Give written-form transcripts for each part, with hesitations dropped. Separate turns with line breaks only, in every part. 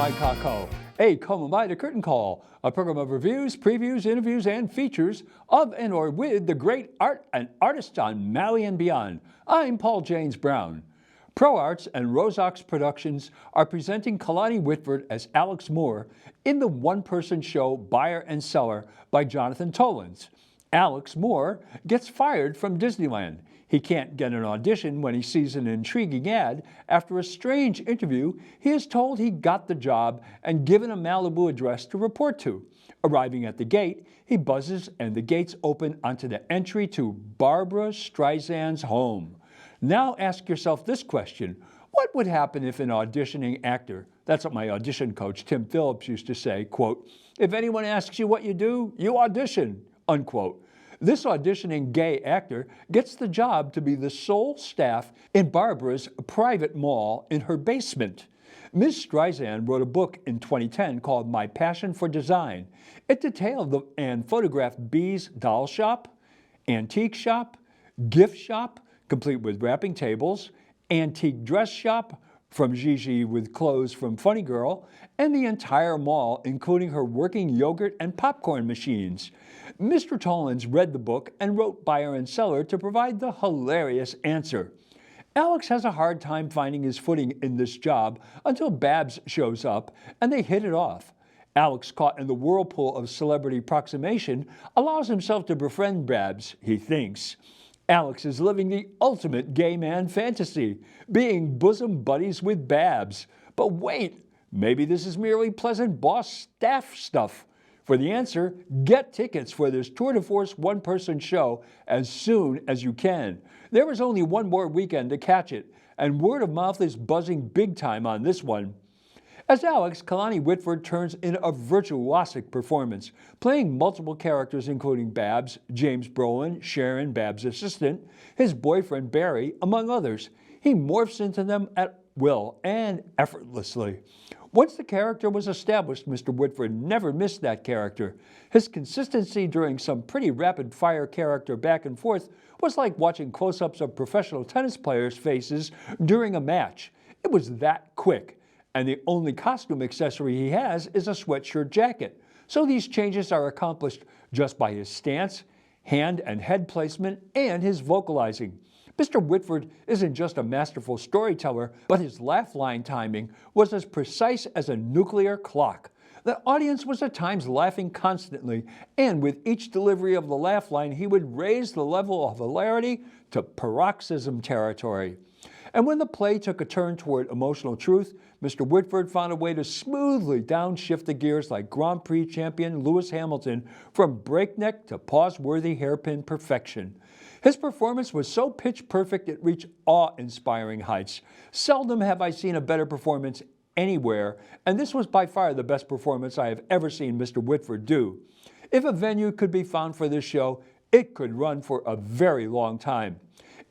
my Kako. A Come By the Curtain Call, a program of reviews, previews, interviews, and features of and or with the great art and artists on Maui and beyond. I'm Paul James Brown. ProArts and RoseOx Productions are presenting Kalani Whitford as Alex Moore in the one-person show Buyer and Cellar by Jonathan Tollins. Alex Moore gets fired from Disneyland. He can't get an audition when he sees an intriguing ad. After a strange interview, he is told he got the job and given a Malibu address to report to. Arriving at the gate, he buzzes and the gates open onto the entry to Barbra Streisand's home. Now ask yourself this question: what would happen if an auditioning actor, that's what my audition coach Tim Phillips used to say, quote, "If anyone asks you what you do, you audition," unquote. This auditioning gay actor gets the job to be the sole staff in Barbra's private mall in her basement. Ms. Streisand wrote a book in 2010 called My Passion for Design. It detailed and photographed B's doll shop, antique shop, gift shop, complete with wrapping tables, antique dress shop from Gigi with clothes from Funny Girl, and the entire mall, including her working yogurt and popcorn machines. Mr. Tollins read the book and wrote Buyer and Cellar to provide the hilarious answer. Alex has a hard time finding his footing in this job until Babs shows up and they hit it off. Alex, caught in the whirlpool of celebrity proximation, allows himself to befriend Babs, he thinks. Alex is living the ultimate gay man fantasy, being bosom buddies with Babs. But wait, maybe this is merely pleasant boss staff stuff. For the answer, get tickets for this tour de force one-person show as soon as you can. There is only one more weekend to catch it, and word of mouth is buzzing big time on this one. As Alex, Kalani Whitford turns in a virtuosic performance, playing multiple characters including Babs, James Brolin, Sharon, Babs' assistant, his boyfriend Barry, among others. He morphs into them at will and effortlessly. Once the character was established, Mr. Whitford never missed that character. His consistency during some pretty rapid-fire character back and forth was like watching close-ups of professional tennis players' faces during a match. It was that quick. And the only costume accessory he has is a sweatshirt jacket. So these changes are accomplished just by his stance, hand and head placement, and his vocalizing. Mr. Whitford isn't just a masterful storyteller, but his laugh line timing was as precise as a nuclear clock. The audience was at times laughing constantly, and with each delivery of the laugh line, he would raise the level of hilarity to paroxysm territory. And when the play took a turn toward emotional truth, Mr. Whitford found a way to smoothly downshift the gears like Grand Prix champion Lewis Hamilton from breakneck to pause-worthy hairpin perfection. His performance was so pitch-perfect it reached awe-inspiring heights. Seldom have I seen a better performance anywhere, and this was by far the best performance I have ever seen Mr. Whitford do. If a venue could be found for this show, it could run for a very long time.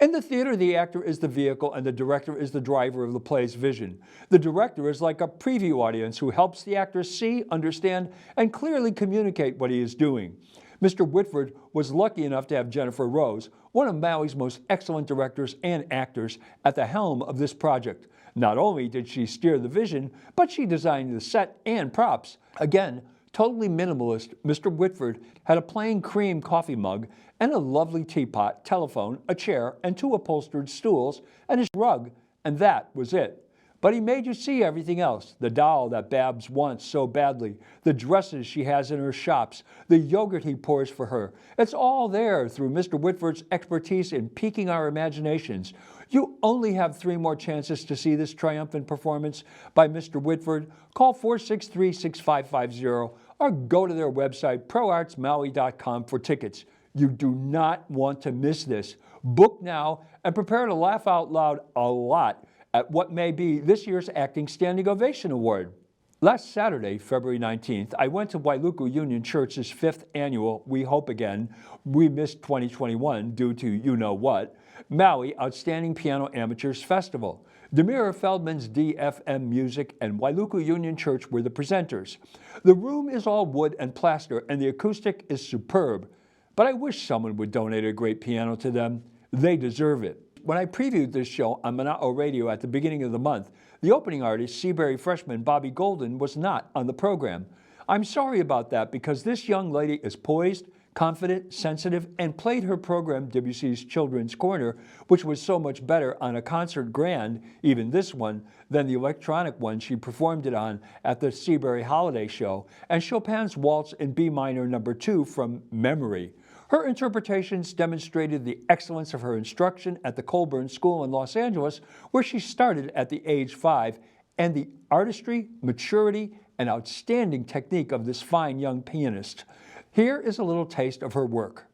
In the theater, the actor is the vehicle and the director is the driver of the play's vision. The director is like a preview audience who helps the actor see, understand, and clearly communicate what he is doing. Mr. Whitford was lucky enough to have Jennifer Rose, one of Maui's most excellent directors and actors, at the helm of this project. Not only did she steer the vision, but she designed the set and props. Again, totally minimalist, Mr. Whitford had a plain cream coffee mug and a lovely teapot, telephone, a chair, and 2 upholstered stools, and his rug, and that was it. But he made you see everything else: the doll that Babs wants so badly, the dresses she has in her shops, the yogurt he pours for her. It's all there through Mr. Whitford's expertise in piquing our imaginations. You only have 3 more chances to see this triumphant performance by Mr. Whitford. Call 463-6550 or go to their website, proartsmaui.com, for tickets. You do not want to miss this. Book now and prepare to laugh out loud a lot at what may be this year's Acting Standing Ovation Award. Last Saturday, February 19th, I went to Wailuku Union Church's 5th annual We Hope Again, we missed 2021 due to you-know-what, Maui Outstanding Piano Amateurs Festival. Demira Feldman's DFM Music and Wailuku Union Church were the presenters. The room is all wood and plaster and the acoustic is superb, but I wish someone would donate a great piano to them. They deserve it. When I previewed this show on Mana'o Radio at the beginning of the month, the opening artist, Seaberry Freshman Bobby Golden, was not on the program. I'm sorry about that because this young lady is poised, confident, sensitive, and played her program, Debussy's Children's Corner, which was so much better on a concert grand, even this one, than the electronic one she performed it on at the Seaberry Holiday Show, and Chopin's Waltz in B minor No. 2 from memory. Her interpretations demonstrated the excellence of her instruction at the Colburn School in Los Angeles, where she started at the age 5, and the artistry, maturity, and outstanding technique of this fine young pianist. Here is a little taste of her work.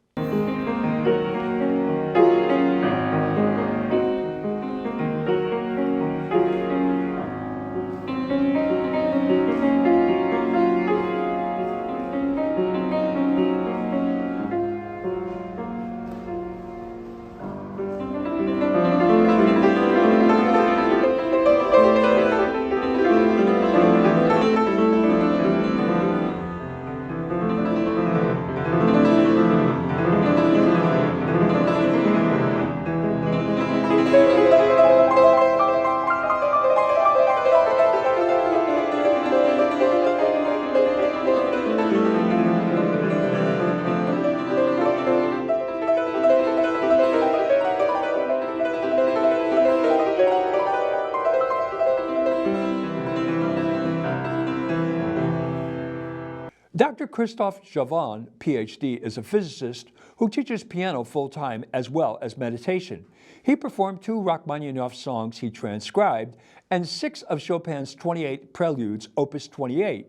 Dr. Christoph Javon PhD is a physicist who teaches piano full-time as well as meditation. He performed 2 Rachmaninoff songs he transcribed and 6 of Chopin's 28 preludes, opus 28.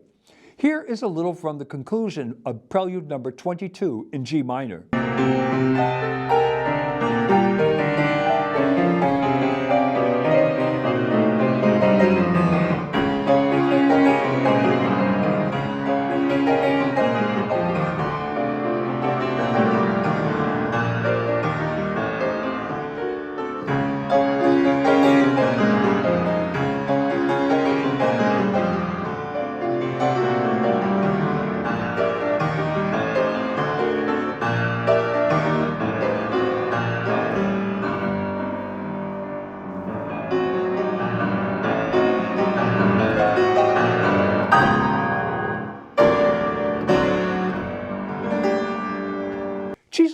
Here is a little from the conclusion of Prelude No. 22 in G minor.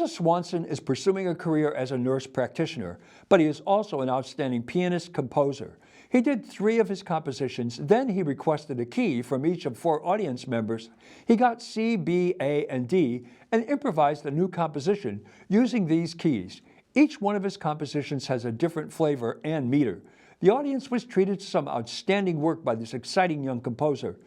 Swanson is pursuing a career as a nurse practitioner, but he is also an outstanding pianist-composer. He did 3 of his compositions, then he requested a key from each of 4 audience members. He got C, B, A, and D, and improvised a new composition using these keys. Each one of his compositions has a different flavor and meter. The audience was treated to some outstanding work by this exciting young composer.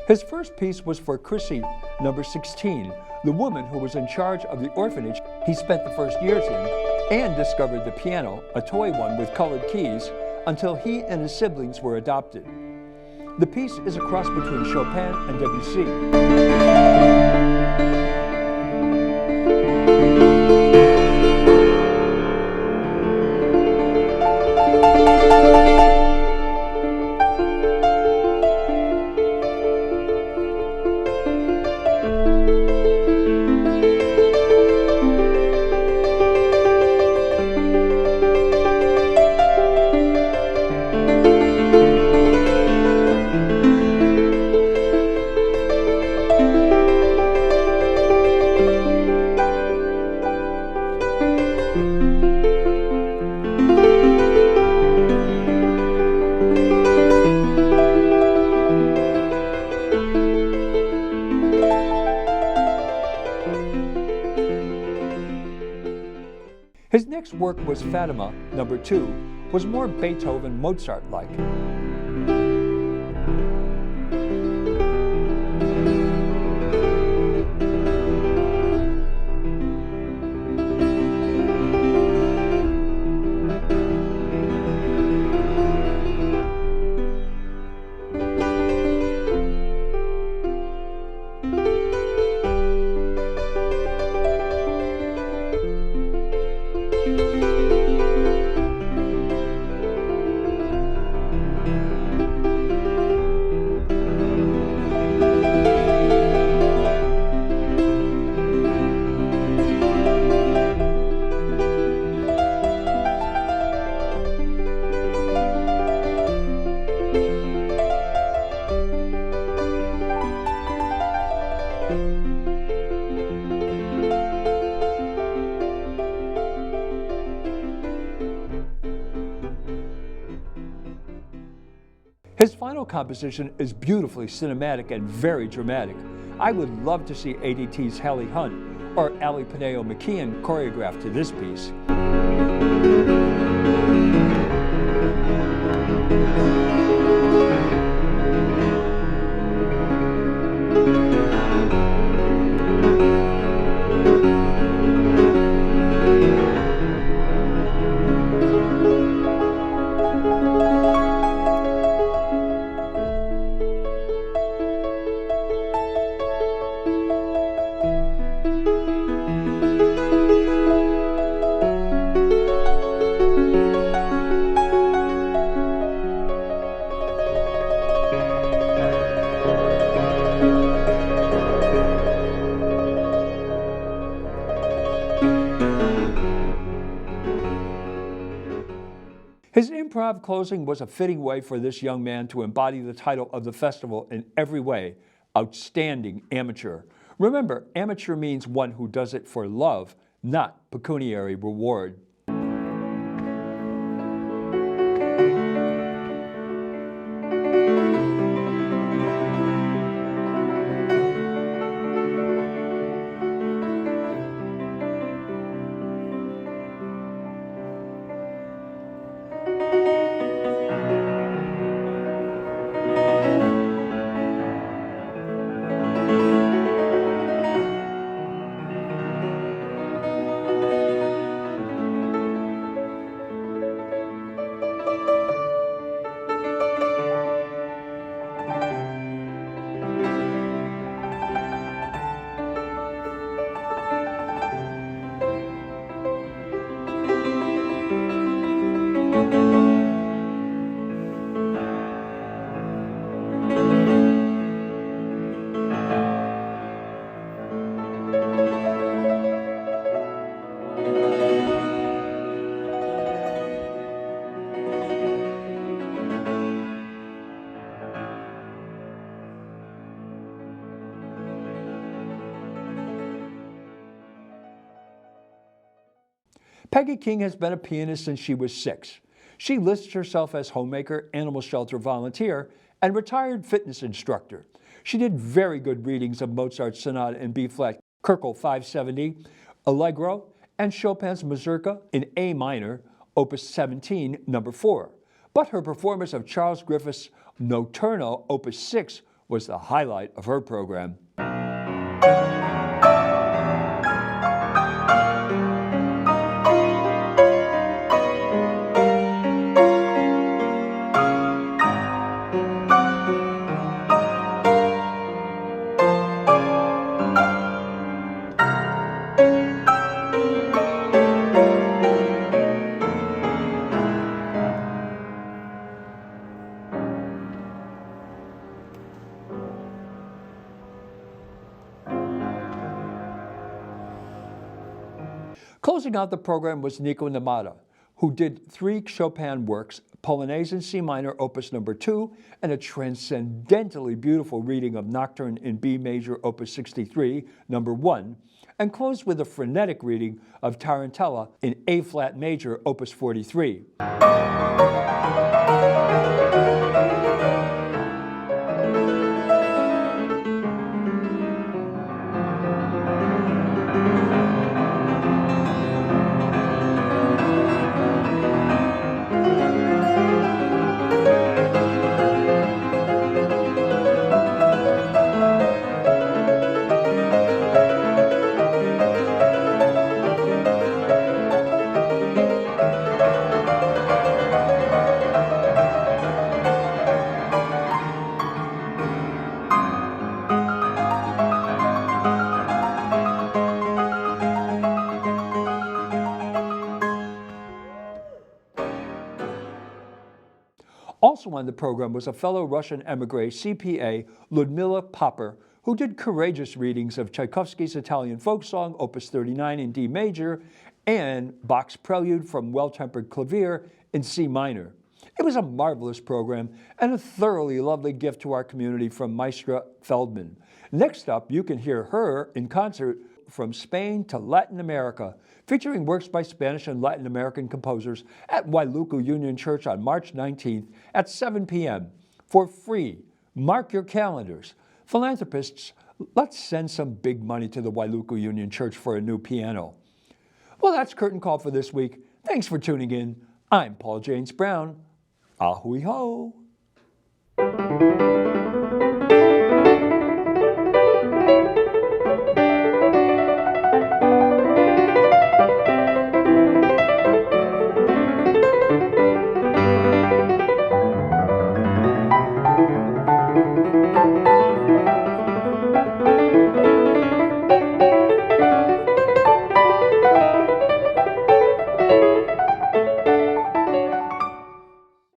His first piece was for Chrissy, No. 16, the woman who was in charge of the orphanage he spent the first years in, and discovered the piano, a toy one with colored keys, until he and his siblings were adopted. The piece is a cross between Chopin and Debussy. His next work was Fatima, No. 2, was more Beethoven, Mozart-like. His final composition is beautifully cinematic and very dramatic. I would love to see ADT's Hallie Hunt or Ali Pineo McKeon choreographed to this piece. His improv closing was a fitting way for this young man to embody the title of the festival in every way: outstanding amateur. Remember, amateur means one who does it for love, not pecuniary reward. Peggy King has been a pianist since she was 6. She lists herself as homemaker, animal shelter volunteer, and retired fitness instructor. She did very good readings of Mozart's Sonata in B-flat, Köchel 570, Allegro, and Chopin's Mazurka in A minor, Opus 17, number 4. But her performance of Charles Griffith's Notturno, Opus 6, was the highlight of her program. Closing out the program was Nico Natta, who did 3 Chopin works, Polonaise in C minor, Opus number 2, and a transcendently beautiful reading of Nocturne in B major, Opus 63, number 1, and closed with a frenetic reading of Tarantella in A-flat major, Opus 43. Also on the program was a fellow Russian emigre, CPA, Ludmila Popper, who did courageous readings of Tchaikovsky's Italian folk song, Opus 39 in D major, and Bach's Prelude from Well-Tempered Clavier in C minor. It was a marvelous program and a thoroughly lovely gift to our community from Maestra Feldman. Next up, you can hear her in concert from Spain to Latin America, featuring works by Spanish and Latin American composers at Wailuku Union Church on March 19th at 7 p.m. for free. Mark your calendars. Philanthropists, let's send some big money to the Wailuku Union Church for a new piano. Well, that's Curtain Call for this week. Thanks for tuning in. I'm Paul James Brown. Ahui ho.